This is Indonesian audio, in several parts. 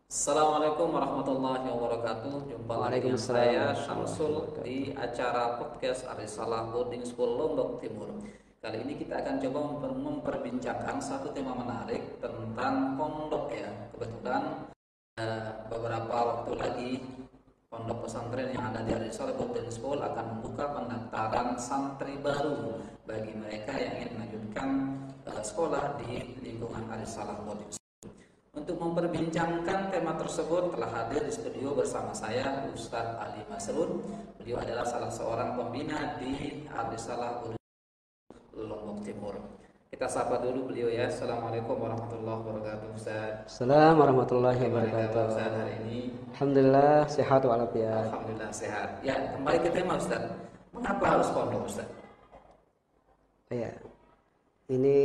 Assalamualaikum warahmatullahi wabarakatuh. Jumpa lagi dengan Waalaikumsalam saya warahmatullahi Syamsul wabarakatuh. di acara podcast Arisalah Boarding School Lombok Timur. Kali ini kita akan coba memperbincangkan satu tema menarik tentang pondok ya. Kebetulan beberapa waktu lagi pondok pesantren yang ada di Arisalah Boarding School akan membuka pendaftaran santri baru bagi mereka yang ingin melanjutkan sekolah di lingkungan Arisalah Boarding School. Untuk memperbincangkan tema tersebut telah hadir di studio bersama saya Ustadz Ali Masrun. Beliau adalah salah seorang pembina di Arisalah Lombok Timur. Kita sapa dulu beliau ya. Assalamualaikum warahmatullahi wabarakatuh Ustadz. Assalamualaikum warahmatullahi Bagaimana kabar wabarakatuh. Ustadz hari ini? Alhamdulillah sehat walafiat. Alhamdulillah sehat. Ya, kembali ke tema Ustadz. Mengapa harus pondok Ustadz? Ya, ini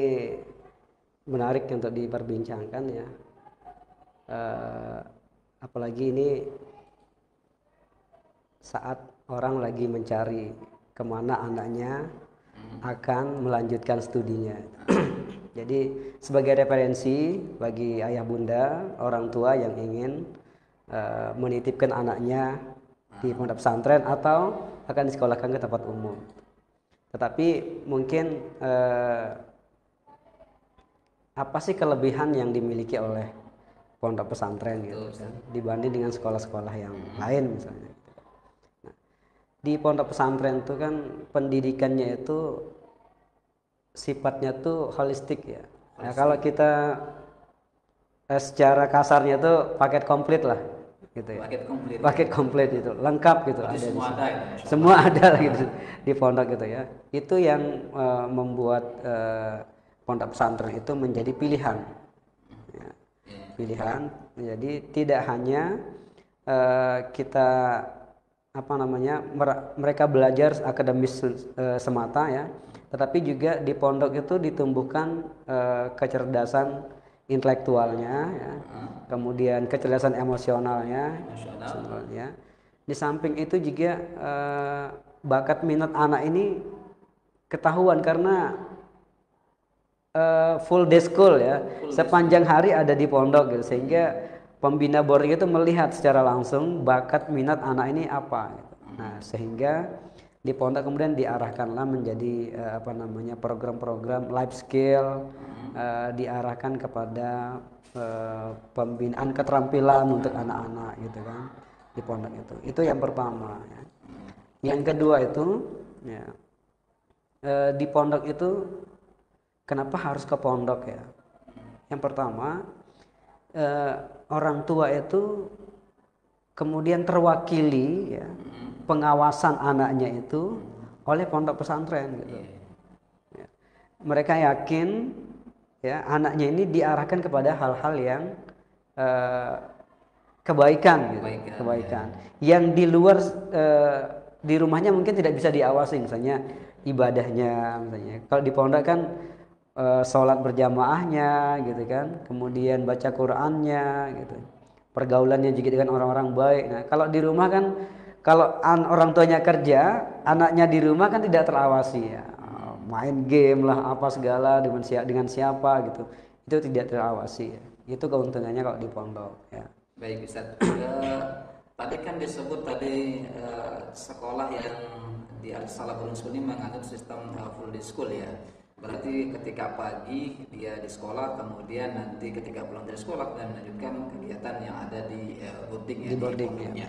menarik untuk diperbincangkan ya. Apalagi ini saat orang lagi mencari kemana anaknya akan melanjutkan studinya. Jadi sebagai referensi bagi ayah bunda, orang tua yang ingin menitipkan anaknya di pondok pesantren atau akan disekolahkan ke tempat umum. Tetapi mungkin apa sih kelebihan yang dimiliki oleh pondok pesantren gitu kan, dibanding dengan sekolah-sekolah yang lain misalnya. Nah, di pondok pesantren itu kan pendidikannya itu sifatnya tuh holistik ya. Nah, kalau kita secara kasarnya tuh paket komplit lah gitu ya. Paket komplit. Paket komplit itu lengkap gitu, Berarti ada di semua situ. ada ya. Semua ada lah gitu di pondok gitu ya. Itu yang membuat pondok pesantren itu menjadi pilihan. Ya, pilihan. Jadi tidak hanya kita apa namanya mereka belajar akademis semata ya, tetapi juga di pondok itu ditumbuhkan kecerdasan intelektualnya ya, kemudian kecerdasan emosionalnya. Di samping itu juga bakat minat anak ini ketahuan karena full day school ya, sepanjang hari ada di pondok gitu, sehingga pembina boarding itu melihat secara langsung bakat minat anak ini apa gitu. Nah, sehingga di pondok kemudian diarahkanlah menjadi apa namanya program-program life skill, diarahkan kepada pembinaan keterampilan untuk anak-anak gitu kan di pondok itu yang pertama ya. Yang kedua itu ya, di pondok itu kenapa harus ke pondok ya? Yang pertama, orang tua itu kemudian terwakili ya, pengawasan anaknya itu oleh pondok pesantren gitu. Ya. Mereka yakin ya anaknya ini diarahkan kepada hal-hal yang kebaikan gitu, kebaikan. Yang di luar di rumahnya mungkin tidak bisa diawasi, misalnya ibadahnya misalnya. Kalau di pondok kan sholat berjamaahnya gitu kan, kemudian baca Qur'annya gitu, pergaulannya juga dengan orang-orang baik. Nah kalau di rumah kan, kalau orang tuanya kerja, anaknya di rumah kan tidak terawasi ya, main game lah apa segala dengan siapa gitu, itu tidak terawasi ya. Itu keuntungannya kalau di pondok ya. Baik Ustaz. Tadi kan disebut tadi sekolah yang di Al-Salah Boarding School ini menganut sistem full day school ya. Berarti ketika pagi dia di sekolah, kemudian nanti ketika pulang dari sekolah dan melanjutkan kegiatan yang ada di boarding ya, Di boarding di ya. pondoknya.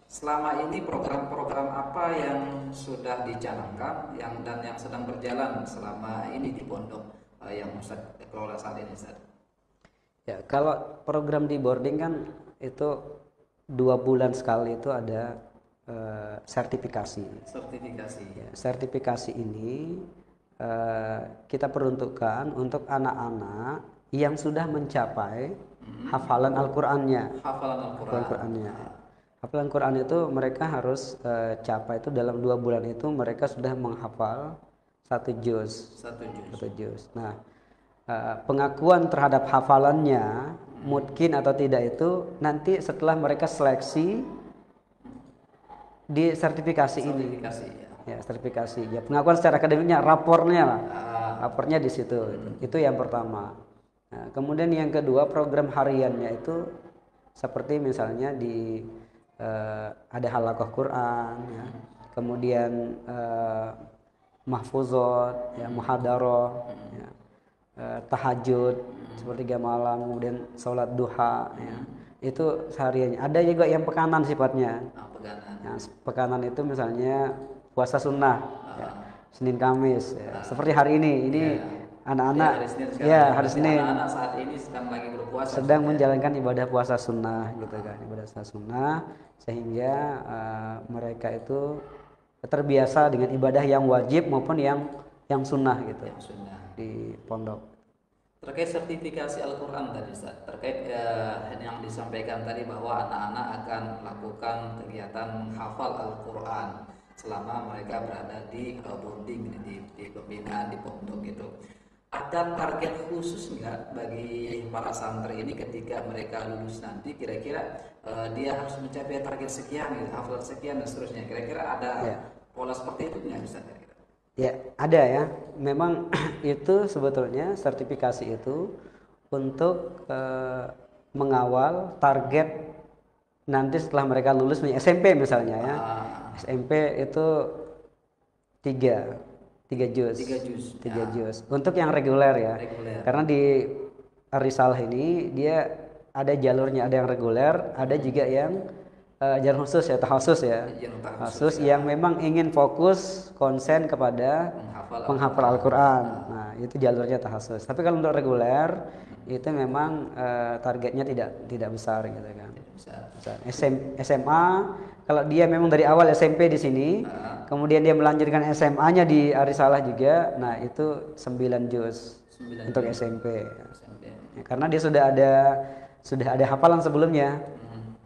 Selama ini program-program apa yang sudah dicanangkan dan yang sedang berjalan selama ini di pondok yang Ustaz kelola saat ini Ustaz? Ya, kalau program di boarding kan itu 2 bulan sekali itu ada sertifikasi. Sertifikasi. Ya, sertifikasi ini kita peruntukkan untuk anak-anak yang sudah mencapai hafalan Al-Qur'annya. Hafalan Al-Quran. Hafalan Quran itu mereka harus capai itu dalam 2 bulan itu mereka sudah menghafal 1 juz. Satu juz. 1 juz. Nah, pengakuan terhadap hafalannya mungkin atau tidak itu nanti setelah mereka seleksi di sertifikasi ini. Sertifikasi ya. Ya, sertifikasi. Ya, pengakuan secara akademiknya, rapornya lah. Rapornya di situ. Itu yang pertama. Nah, kemudian yang kedua program hariannya itu seperti misalnya ada halaqah Quran, ya. Kemudian mahfuzot, ya, muhadaroh, ya, tahajud sepertiga malam, kemudian sholat duha, ya. Itu sehariannya. Ada juga yang pekanan sifatnya. Pegangan. Yang pekanan itu misalnya puasa sunnah, ya, Senin Kamis, ya. Seperti hari ini anak-anak hari Senin anak-anak saat ini sedang lagi berpuasa, sedang menjalankan ibadah puasa sunnah gitu kan, ibadah puasa sunnah, sehingga mereka itu terbiasa dengan ibadah yang wajib maupun yang sunnah gitu di pondok. Terkait sertifikasi Al-Quran tadi Ustaz, terkait yang disampaikan tadi bahwa anak-anak akan melakukan kegiatan menghafal Al-Quran selama mereka berada di boarding, di pembinaan di pondok itu. Ada target khusus nggak bagi para santri ini ketika mereka lulus nanti, kira-kira dia harus mencapai target sekian, gitu, hafal sekian dan seterusnya. Kira-kira ada pola seperti itu nggak Ustaz? Ya, ada ya. Memang itu sebetulnya sertifikasi itu untuk mengawal target nanti setelah mereka lulus SMP misalnya ya. SMP itu tiga juz. Tiga juz. Untuk yang reguler ya. Karena di Risalah ini dia ada jalurnya, ada yang reguler, ada juga yang jalur khusus ya, khusus yang memang ingin fokus konsen kepada menghafal Al-Quran. Nah, itu jalurnya tahasus. Tapi kalau untuk reguler itu memang targetnya tidak besar gitu kan. SMA kalau dia memang dari awal SMP di sini, kemudian dia melanjutkan SMA-nya di Arisalah juga, nah itu 9 juz untuk SMP. Ya, karena dia sudah ada hafalan sebelumnya.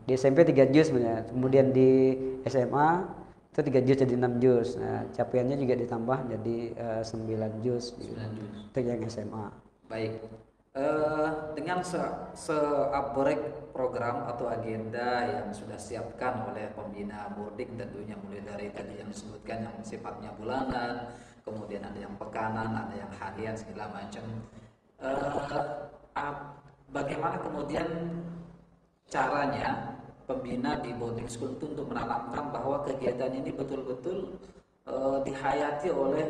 Di SMP 3 juz sebenarnya, kemudian di SMA itu 3 juz jadi 6 juz. Nah, capaiannya juga ditambah jadi 9 juz gitu. Itu yang SMA. Baik. Dengan seabrek program atau agenda yang sudah siapkan oleh pembina boarding, tentunya mulai dari tadi yang disebutkan yang sifatnya bulanan, kemudian ada yang pekanan, ada yang harian segala macam. Bagaimana kemudian caranya pembina di boarding school itu untuk menanamkan bahwa kegiatan ini betul-betul dihayati oleh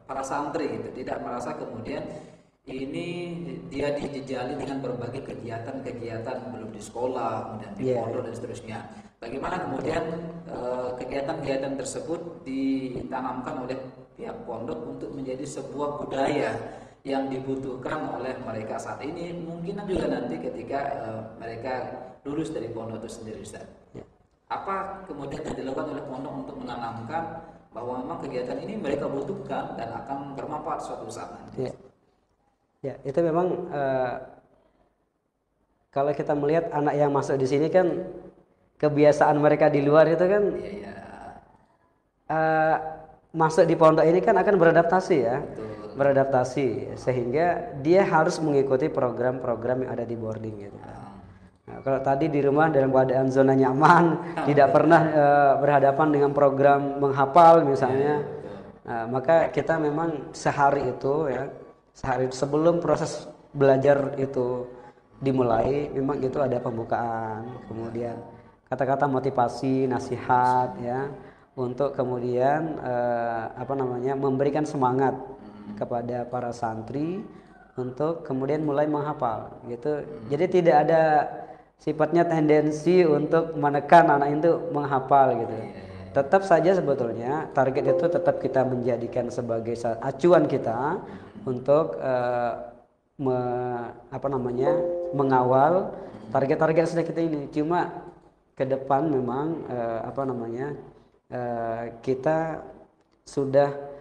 para santri gitu, tidak merasa kemudian ini dia dijejali dengan berbagai kegiatan-kegiatan belum di sekolah, kemudian di pondok dan seterusnya. Bagaimana kemudian kegiatan-kegiatan tersebut ditanamkan oleh pihak pondok untuk menjadi sebuah budaya yang dibutuhkan oleh mereka saat ini, mungkin juga nanti ketika mereka lulus dari pondok itu sendiri, Ustaz. Apa kemudian yang dilakukan oleh pondok untuk menanamkan bahwa memang kegiatan ini mereka butuhkan dan akan bermanfaat suatu saat nanti? Ya, itu memang kalau kita melihat anak yang masuk di sini kan kebiasaan mereka di luar itu kan masuk di pondok ini kan akan beradaptasi ya. Beradaptasi sehingga dia harus mengikuti program-program yang ada di boarding gitu. Nah, kalau tadi di rumah dalam keadaan zona nyaman, tidak pernah berhadapan dengan program menghafal misalnya, maka kita memang sehari itu sebelum proses belajar itu dimulai, memang itu ada pembukaan, kemudian kata-kata motivasi, nasihat ya, untuk kemudian memberikan semangat kepada para santri untuk kemudian mulai menghafal gitu. Jadi tidak ada sifatnya tendensi untuk menekan anak itu menghafal gitu. Tetap saja sebetulnya target itu tetap kita menjadikan sebagai acuan kita untuk mengawal target-target sudah kita ini. Cuma ke depan memang kita sudah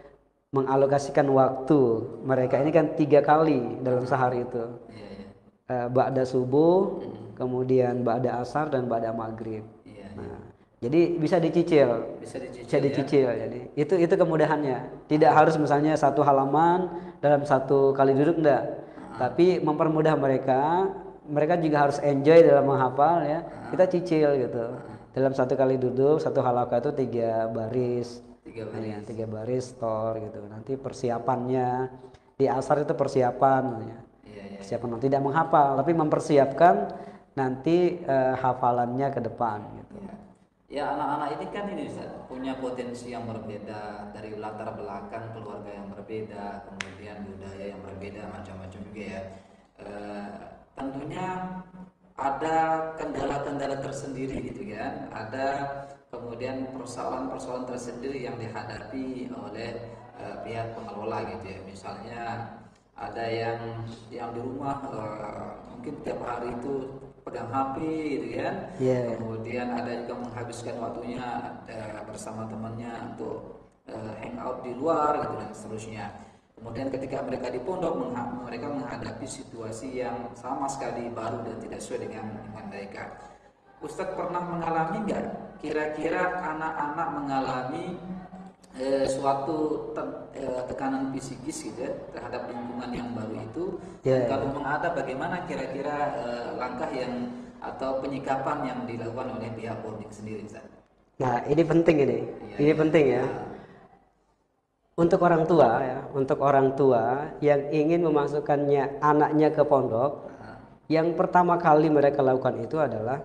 mengalokasikan waktu mereka ini kan 3 kali dalam sehari itu, ba'da subuh, kemudian ba'da asar dan ba'da maghrib. Nah, jadi bisa dicicil. Jadi itu kemudahannya. Tidak harus misalnya 1 halaman dalam 1 kali duduk, enggak. Tapi mempermudah mereka juga harus enjoy dalam menghafal ya. Kita cicil gitu. Dalam 1 kali duduk 1 halaqah itu 3 baris. 3 baris tor gitu. Nanti persiapannya di asar itu persiapan Persiapan tidak menghafal, tapi mempersiapkan nanti hafalannya ke depan gitu. Ya, anak-anak ini kan ini Ustaz, punya potensi yang berbeda, dari latar belakang keluarga yang berbeda, kemudian budaya yang berbeda, macam-macam juga ya. Tentunya ada kendala-kendala tersendiri gitu kan, ada kemudian persoalan-persoalan tersendiri yang dihadapi oleh pihak pengelola gitu ya. Misalnya ada yang di rumah mungkin tiap hari itu pegang HP gitu kan. Kemudian ada juga menghabiskan waktunya bersama temannya untuk hangout di luar gitu dan seterusnya. Kemudian ketika mereka di pondok mereka menghadapi situasi yang sama sekali baru dan tidak sesuai dengan mereka. Ustadz pernah mengalami nggak kira-kira anak-anak mengalami suatu tekanan psikis gitu ya terhadap lingkungan yang baru itu? Kalau memang ada, bagaimana kira-kira langkah yang atau penyikapan yang dilakukan oleh pihak boarding sendiri, Ustaz? Nah, ini penting ini. Ini penting ya. Untuk orang tua yang ingin memasukkannya anaknya ke pondok, yang pertama kali mereka lakukan itu adalah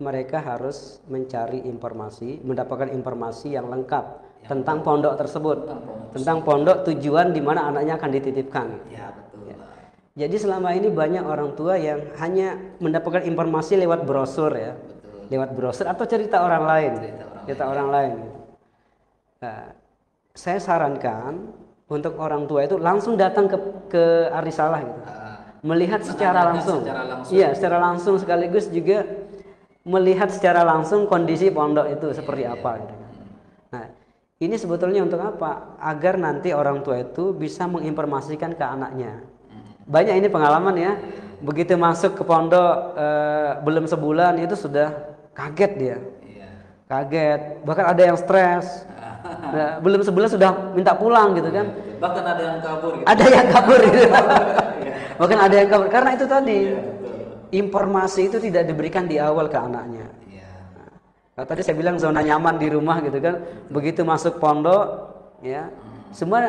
mereka harus mencari informasi, mendapatkan informasi yang lengkap tentang pondok tersebut, tentang pondok, tujuan di mana anaknya akan dititipkan. Ya, betul. Ya. Jadi selama ini banyak orang tua yang hanya mendapatkan informasi lewat brosur ya, lewat brosur atau cerita orang lain, orang lain. Nah, saya sarankan untuk orang tua itu langsung datang ke Arisalah gitu, melihat secara langsung. Iya, secara langsung, sekaligus juga melihat secara langsung kondisi pondok itu seperti apa gitu. Nah, ini sebetulnya untuk apa? Agar nanti orang tua itu bisa menginformasikan ke anaknya. Banyak ini pengalaman ya. Begitu masuk ke pondok belum sebulan itu sudah kaget dia. Kaget. Bahkan ada yang stres. Nah, belum sebulan sudah minta pulang gitu kan. Bahkan ada yang kabur gitu. Ada yang kabur gitu. Bahkan ada yang kabur karena itu tadi. Informasi itu tidak diberikan di awal ke anaknya. Nah, tadi saya bilang zona nyaman di rumah gitu kan. Begitu masuk pondok ya, semua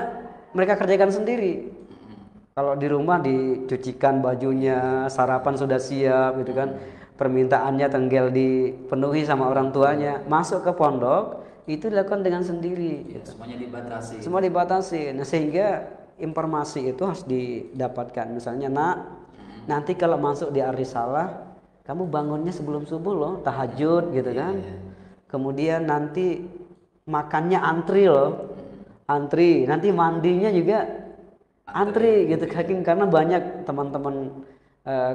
mereka kerjakan sendiri. Kalau di rumah dicucikan bajunya, sarapan sudah siap gitu kan. Permintaannya tinggal dipenuhi sama orang tuanya. Masuk ke pondok itu dilakukan dengan sendiri gitu. Semuanya dibatasi. Semua dibatasi. Nah, sehingga informasi itu harus didapatkan. Misalnya, "Nak, nanti kalau masuk di Arisalah kamu bangunnya sebelum subuh loh, tahajud gitu kan. Kemudian nanti makannya antri loh, antri. Nanti mandinya juga antri gitu kan, karena banyak teman-teman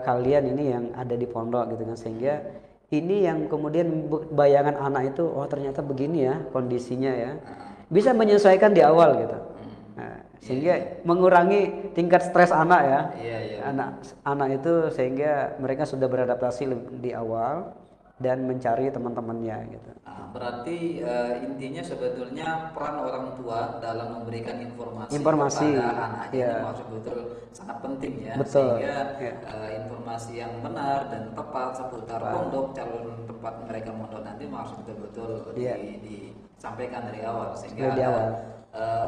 kalian ini yang ada di pondok gitu kan, sehingga ini yang kemudian bayangan anak itu, oh ternyata begini ya kondisinya ya, bisa menyesuaikan di awal gitu. Nah, sehingga mengurangi tingkat stres anak ya. Anak itu, sehingga mereka sudah beradaptasi di awal dan mencari teman-temannya gitu. Berarti intinya sebetulnya peran orang tua dalam memberikan informasi kepada anaknya itu betul sangat penting ya. Sehingga informasi yang benar dan tepat seputar pondok, calon tempat mereka mondok nanti harus betul-betul disampaikan dari awal, sehingga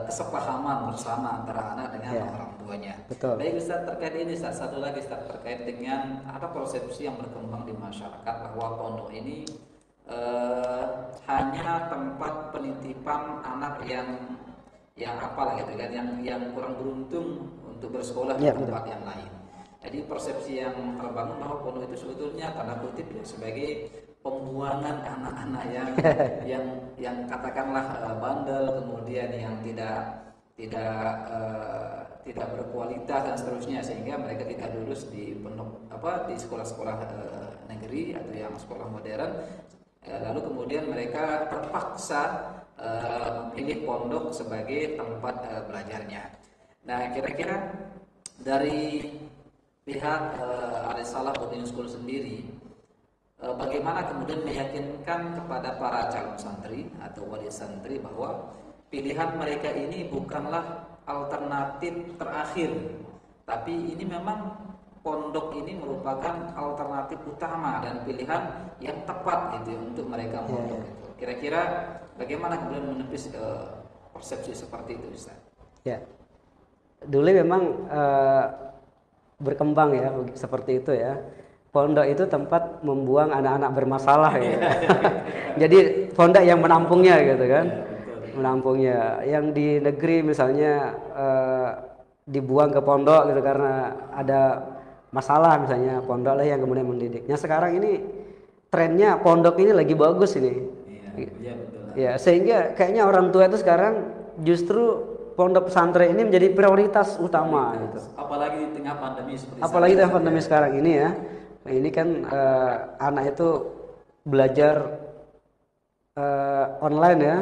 kesepahaman bersama antara anak dengan orang tuanya. Baik Ustaz, terkait ini satu lagi Ustaz, terkait dengan ada persepsi yang berkembang di masyarakat bahwa pondok ini hanya tempat penitipan anak yang apa gitu kan, yang kurang beruntung untuk bersekolah di tempat yang lain. Jadi persepsi yang terbangun bahwa pondok itu sebetulnya tanda kutip ya sebagai pembuangan anak-anak yang katakanlah bandel, kemudian yang tidak berkualitas dan seterusnya, sehingga mereka tidak lulus di di sekolah-sekolah negeri atau yang sekolah modern. Lalu kemudian mereka terpaksa memilih pondok sebagai tempat belajarnya. Nah, kira-kira dari pihak Arisalah Boarding School sendiri, bagaimana kemudian meyakinkan kepada para calon santri atau wali santri bahwa pilihan mereka ini bukanlah alternatif terakhir, tapi ini memang pondok ini merupakan alternatif utama dan pilihan yang tepat itu untuk mereka mondok. Kira-kira bagaimana kemudian menepis persepsi seperti itu, Ustaz? Ya, dulu memang berkembang ya seperti itu ya. Pondok itu tempat membuang anak-anak bermasalah ya. Jadi pondok yang menampungnya gitu kan. Menampungnya. Yang di negeri misalnya dibuang ke pondok gitu karena ada masalah misalnya, pondok lah yang kemudian mendidiknya. Sekarang ini trennya pondok ini lagi bagus ini. Iya, betul. Ya, sehingga kayaknya orang tua itu sekarang justru pondok pesantren ini menjadi prioritas utama gitu. Apalagi di tengah pandemi seperti Apalagi di tengah pandemi sekarang ini ya. Nah, ini kan anak itu belajar online ya.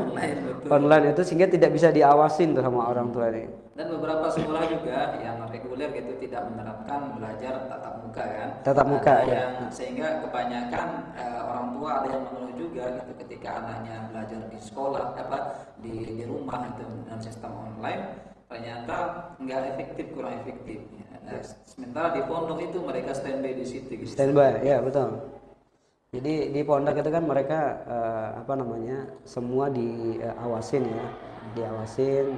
Online itu sehingga tidak bisa diawasin tuh sama orang tua ini. Dan beberapa sekolah juga yang reguler gitu tidak menerapkan belajar tatap muka kan. Tatap muka ya. Sehingga kebanyakan orang tua ada yang mengeluh juga gitu ketika anaknya belajar di sekolah di rumah itu dengan sistem online ternyata nggak efektif, kurang efektif. Nah, sementara di pondok itu mereka standby di situ gitu. Standby, ya betul. Jadi di pondok itu kan mereka semua diawasin ya, diawasin,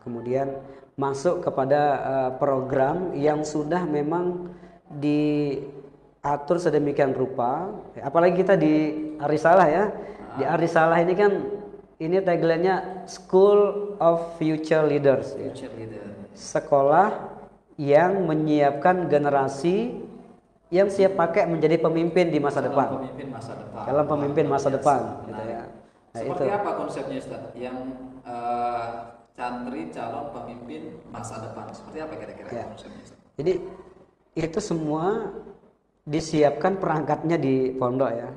kemudian masuk kepada program yang sudah memang diatur sedemikian rupa. Apalagi kita di Arisalah ya, di Arisalah ini kan ini tagline-nya School of Future Leaders. Ya. Sekolah yang menyiapkan generasi yang siap pakai menjadi pemimpin di masa depan. Dalam pemimpin masa depan. Gitu ya. Nah, seperti itu. Apa konsepnya Ustaz? Yang santri calon pemimpin masa depan. Seperti apa kira-kira konsepnya Ustaz? Jadi itu semua disiapkan perangkatnya di pondok ya.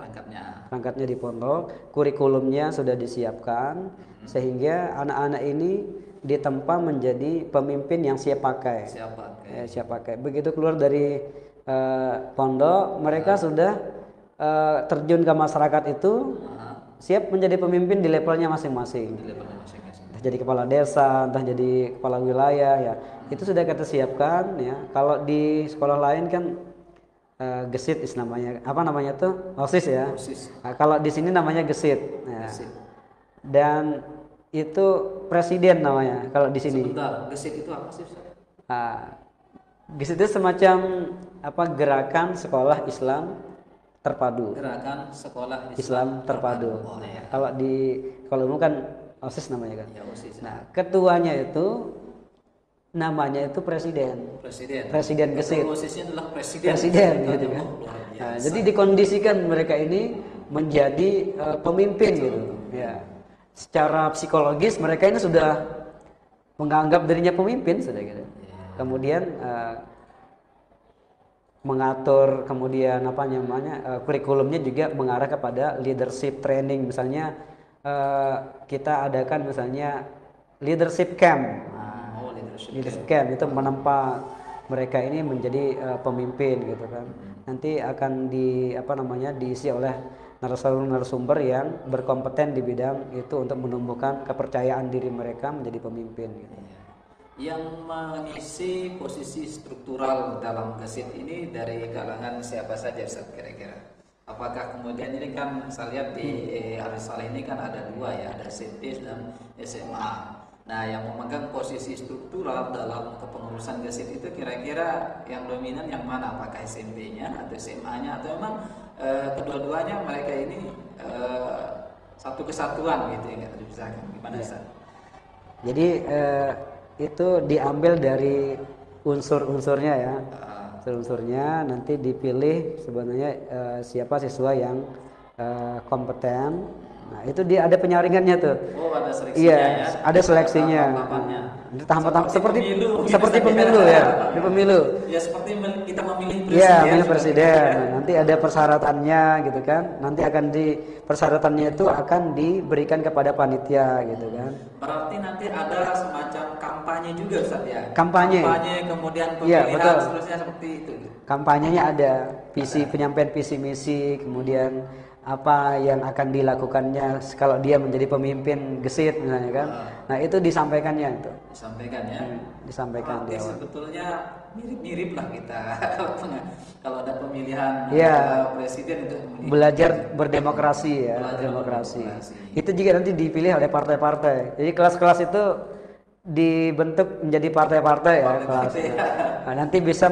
Perangkatnya di pondok, kurikulumnya sudah disiapkan sehingga anak-anak ini ditempa menjadi pemimpin yang siap pakai. Siap pakai. Begitu keluar dari pondok, mereka sudah terjun ke masyarakat itu, siap menjadi pemimpin di levelnya masing-masing. Entah jadi kepala desa, entah jadi kepala wilayah ya. Itu sudah kita siapkan ya. Kalau di sekolah lain kan gesit namanya. Apa namanya tuh? OSIS ya. Nah, kalau di sini namanya gesit. Ya. Dan itu presiden namanya kalau di sini. Sebentar, gesit itu apa sih? Gesit itu semacam gerakan sekolah Islam terpadu. Gerakan sekolah Islam terpadu. Oh, ya. Kalau umum kan OSIS namanya kan. Ya, OSIS. Nah, ketuanya itu namanya itu presiden gesit. OSISnya adalah presiden gitu kan. Nah, jadi dikondisikan mereka ini menjadi pemimpin gitu. Ya. Secara psikologis mereka ini sudah menganggap dirinya pemimpin sudah gitu. Kemudian mengatur kemudian kurikulumnya juga mengarah kepada leadership training. Misalnya kita adakan misalnya leadership camp. Leadership camp itu menempa mereka ini menjadi pemimpin gitu kan. Nanti akan diisi oleh narasumber yang berkompeten di bidang itu untuk menumbuhkan kepercayaan diri mereka menjadi pemimpin gitu. Yang mengisi posisi struktural dalam gesit ini dari kalangan siapa saja Ustaz kira-kira? Apakah kemudian ini kan saya lihat di Arisalah ini kan ada dua ya, ada SMP dan SMA. Nah, yang memegang posisi struktural dalam kepengurusan gesit itu kira-kira yang dominan yang mana? Apakah SMP-nya atau SMA-nya atau memang kedua-duanya mereka ini satu kesatuan gitu ya, nggak dipisahkan? Gimana Ustaz? Jadi itu diambil dari unsur-unsurnya ya. Unsur-unsurnya nanti dipilih sebenarnya siapa siswa yang kompeten. Nah, itu dia ada penyaringannya tuh. Oh, ada seleksinya ya. Ada seleksinya. Seperti pemilu ya. Di pemilu. Ya, seperti kita memilih presiden. Iya, memilih presiden. Nah, nanti ada persyaratannya gitu kan. Nanti persyaratannya itu akan diberikan kepada panitia gitu kan. Berarti nanti ada semacam kampanye juga Ustaz ya. Kampanye kemudian pemilihan seterusnya seperti itu. Kampanyenya ada, penyampaian visi misi, kemudian apa yang akan dilakukannya kalau dia menjadi pemimpin gesit misalnya kan. Nah, itu disampaikannya itu. Disampaikan di awal. Sebetulnya mirip-mirip lah kita kalau ada pemilihan presiden itu belajar berdemokrasi ya, demokrasi. Itu juga nanti dipilih oleh partai-partai. Jadi kelas-kelas itu dibentuk menjadi partai-partai ya kelas. Partai-partai, ya. Nah, nanti bisa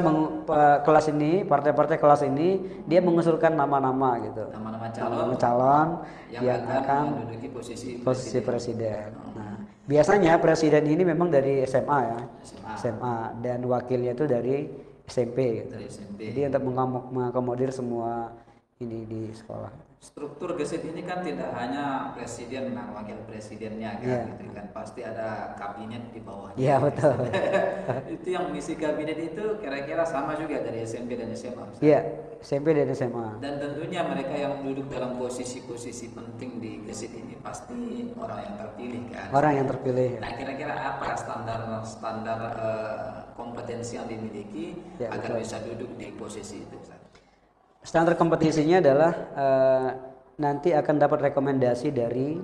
kelas ini, partai-partai kelas ini dia mengusulkan nama-nama gitu. Nama-nama Nama calon yang akan menduduki posisi posisi presiden. presiden. Nah, biasanya presiden ini memang dari SMA ya. SMA. SMA dan wakilnya itu dari SMP gitu. Dari SMP. Jadi untuk mengakomodir semua ini di sekolah. Struktur gesit ini kan tidak hanya presiden dan wakil presidennya kan, Iya. gitu kan, pasti ada kabinet di bawahnya. Iya, betul. Itu yang mengisi kabinet itu kira-kira sama juga dari SMP dan SMA. Iya, SMP dan SMA. Dan tentunya mereka yang duduk dalam posisi-posisi penting di gesit ini pasti orang yang terpilih kan. Orang yang terpilih. Nah, kira-kira apa standar kompetensi yang dimiliki Ya, agar betul. bisa duduk di posisi itu, Ustaz? Standar kompetisinya adalah nanti akan dapat rekomendasi dari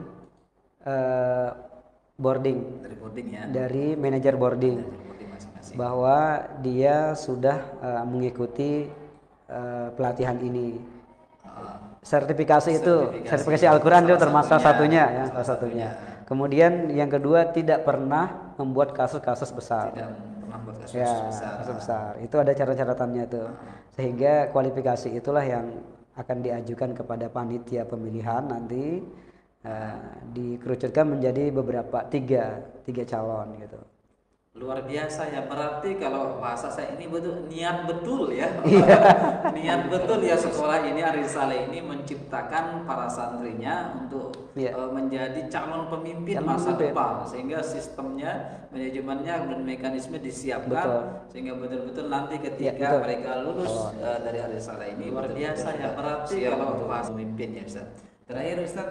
boarding, Dari boarding ya. dari manajer boarding, Dari boarding masing-masing. bahwa dia sudah mengikuti pelatihan ini. Sertifikasi itu, sertifikasi Al-Quran itu termasuk satunya ya, salah satunya. Kemudian yang kedua tidak pernah membuat kasus-kasus besar. Tidak pernah buat kasus Ya, besar. kasus besar. Itu ada cara-caratannya itu. Sehingga kualifikasi itulah yang akan diajukan kepada panitia pemilihan nanti dikerucutkan menjadi tiga calon gitu. Luar biasa ya, berarti kalau bahasa saya ini betul niat betul ya. Niat betul ya sekolah ini, Ar-Risalah ini menciptakan para santrinya untuk Iya. menjadi calon pemimpin Calon masa pemimpin. depan, sehingga sistemnya, manajemennya dan mekanisme disiapkan. Betul. Sehingga betul-betul nanti ketika Iya, betul. mereka lulus dari Ar-Risalah ini luar biasa ya, berarti kalau bahasa pemimpin ya Ustaz. Terakhir Ustaz,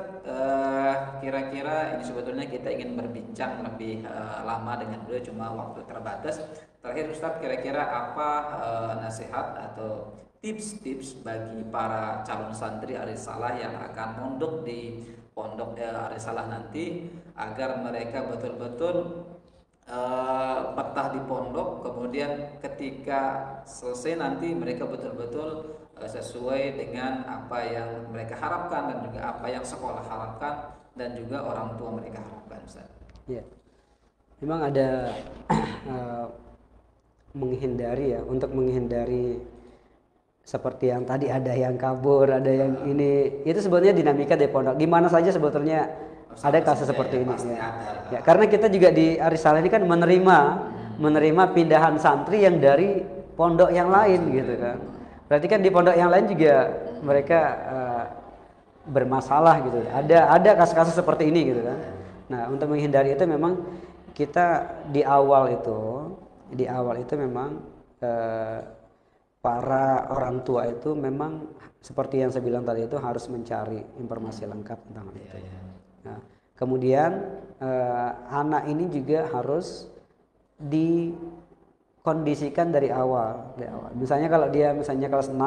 kira-kira ini sebetulnya kita ingin berbincang lebih lama dengan beliau, cuma waktu terbatas. Terakhir Ustaz, kira-kira apa nasihat atau tips-tips bagi para calon santri Ar-Risalah yang akan mondok di pondok Ar-Risalah nanti, agar mereka betul-betul betah di pondok, kemudian ketika selesai nanti mereka betul-betul sesuai dengan apa yang mereka harapkan dan juga apa yang sekolah harapkan dan juga orang tua mereka harapkan, Ustaz. Ya, memang ada menghindari ya, untuk menghindari seperti yang tadi ada yang kabur, ada yang ini, itu sebenarnya dinamika di pondok. Di mana saja sebetulnya ada kasus seperti ini. Ya, karena kita juga di Ar-Risalah ini kan menerima pindahan santri yang dari pondok yang lain gitu kan. Berarti kan di pondok yang lain juga mereka bermasalah gitu. Ada kasus-kasus seperti ini gitu kan. Nah, untuk menghindari itu memang kita di awal itu memang para orang tua itu memang seperti yang saya bilang tadi itu harus mencari informasi lengkap tentang hal itu. Nah, kemudian anak ini juga harus dikondisikan dari awal. Misalnya kalau dia kelas 6,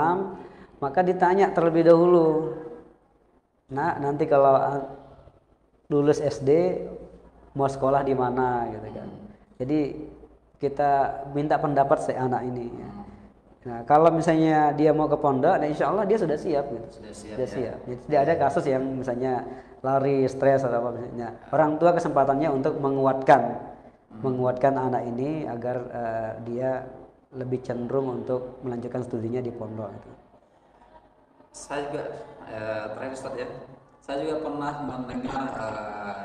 maka ditanya terlebih dahulu. Nah, nanti kalau lulus SD mau sekolah di mana gitu kan. Jadi kita minta pendapat si anak ini. Nah, kalau misalnya dia mau ke pondok, nah insya Allah dia sudah siap gitu. Sudah siap. Jadi, tidak ada kasus yang misalnya lari, stres atau apa misalnya. Orang tua kesempatannya untuk menguatkan anak ini agar dia lebih cenderung untuk melanjutkan studinya di pondok gitu. Saya juga terakhir Ustaz ya, saya juga pernah mendengar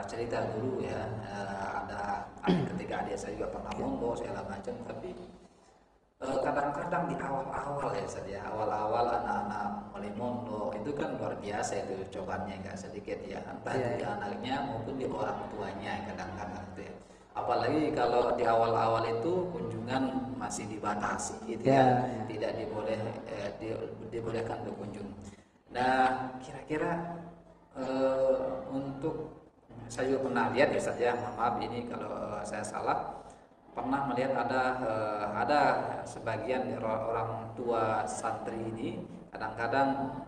cerita dulu ya, ada ketika adik saya juga pernah mondok segala macam, tapi kadang-kadang di awal-awal ya Ustaz ya, awal-awal anak-anak mulai mondok itu kan luar biasa itu cobaannya nggak sedikit ya, entah itu di anaknya maupun di orang tuanya kadang-kadang itu ya. Apalagi kalau di awal-awal itu kunjungan masih dibatasi gitu ya, tidak dibolehkan berkunjung. Nah, kira-kira untuk saya juga pernah lihat ya Ustaz ya, maaf ini kalau saya salah, pernah melihat ada sebagian orang tua santri ini kadang-kadang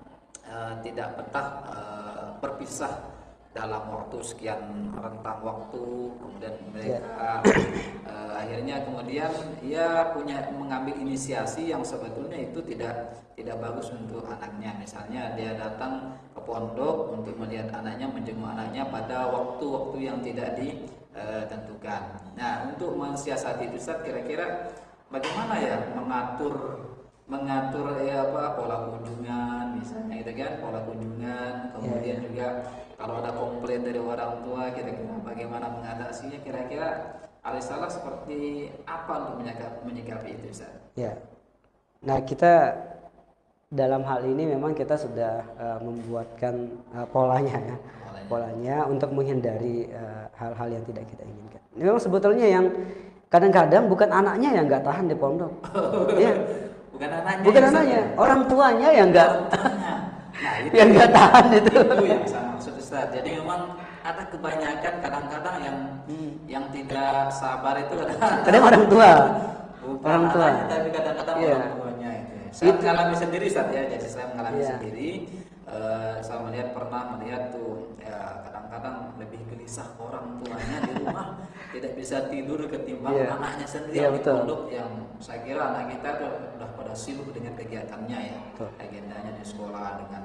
tidak betah berpisah dalam waktu sekian rentang waktu, kemudian mereka akhirnya kemudian ia mengambil inisiasi yang sebetulnya itu tidak bagus untuk anaknya. Misalnya dia datang ke pondok untuk melihat anaknya, menjenguk anaknya pada waktu-waktu yang tidak tentukan. Nah, untuk mensiasati itu Ustaz, kira-kira bagaimana ya mengatur ya apa pola kunjungan misalnya gitu kan, pola kunjungan, kemudian juga kalau ada komplain dari orang tua kira-kira bagaimana mengatasinya, kira-kira Arisalah seperti apa untuk menyikapi itu Ustaz? Ya. Nah, kita dalam hal ini memang kita sudah membuatkan polanya ya. Polanya untuk menghindari hal-hal yang tidak kita inginkan. Memang sebetulnya yang kadang-kadang bukan anaknya yang nggak tahan di pondok. Ya. Bukan anaknya, orang tuanya yang nggak yang nggak tahan itu. Itu yang saya maksud Ustaz. Jadi memang ada kebanyakan kadang-kadang yang tidak sabar itu kadang orang tua. Bukan orang tua. Anaknya, tapi kadang-kadang orang tuanya itu. Saya mengalami sendiri Ustaz ya. Jadi saya mengalami sendiri. Saya pernah melihat tuh ya, kadang-kadang lebih gelisah orang tuanya di rumah tidak bisa tidur ketimbang anaknya sendiri yang di pondok, yang saya kira anak kita tuh udah pada sibuk dengan kegiatannya ya, agendanya di sekolah dengan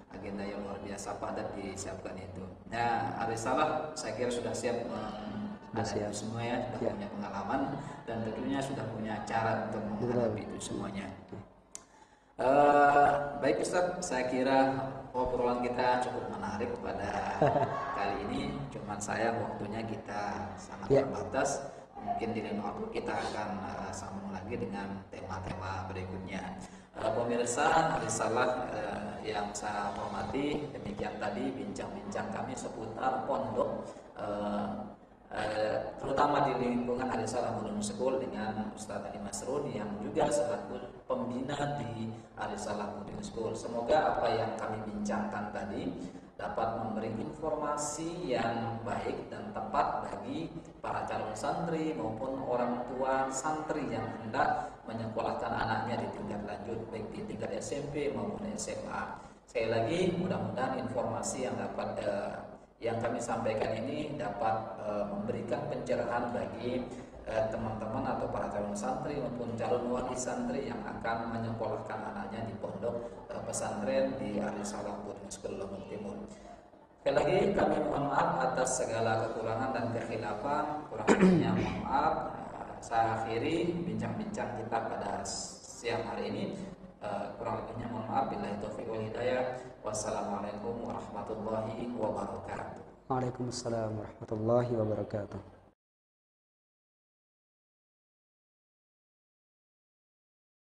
agenda yang luar biasa padat disiapkan itu. Nah, Arisalah saya kira sudah siap menghadapi semua ya, sudah punya pengalaman dan tentunya sudah punya cara untuk menghadapi itu semuanya. Baik Ustaz, saya kira obrolan kita cukup menarik pada kali ini. Cuman sayang waktunya kita sangat terbatas. Mungkin di lain waktu kita akan sambung lagi dengan tema-tema berikutnya. Pemirsa Arisalah yang saya hormati, demikian tadi bincang-bincang kami seputar pondok, terutama di lingkungan Arisalah Modern School dengan Ustaz Ali Masrun yang juga selaku pembina di Arisalah Modern School. Semoga apa yang kami bincangkan tadi dapat memberi informasi yang baik dan tepat bagi para calon santri maupun orang tua santri yang hendak menyekolahkan anaknya di tingkat lanjut, baik di tingkat SMP maupun SMA. Sekali lagi, mudah-mudahan informasi yang dapat yang kami sampaikan ini dapat memberikan pencerahan bagi teman-teman atau para calon santri maupun calon wali santri yang akan menyekolahkan anaknya di pondok pesantren di Arisalah Modern School Lombok Timur. Sekali lagi kami mohon maaf atas segala kekurangan dan kekhilafan, kurang lebihnya mohon maaf. Saya akhiri bincang-bincang kita pada siang hari ini. Kurang lebihnya mohon maaf. Billahi taufiq wal hidayah. Wassalamualaikum warahmatullahi wabarakatuh. Waalaikumsalam warahmatullahi wabarakatuh.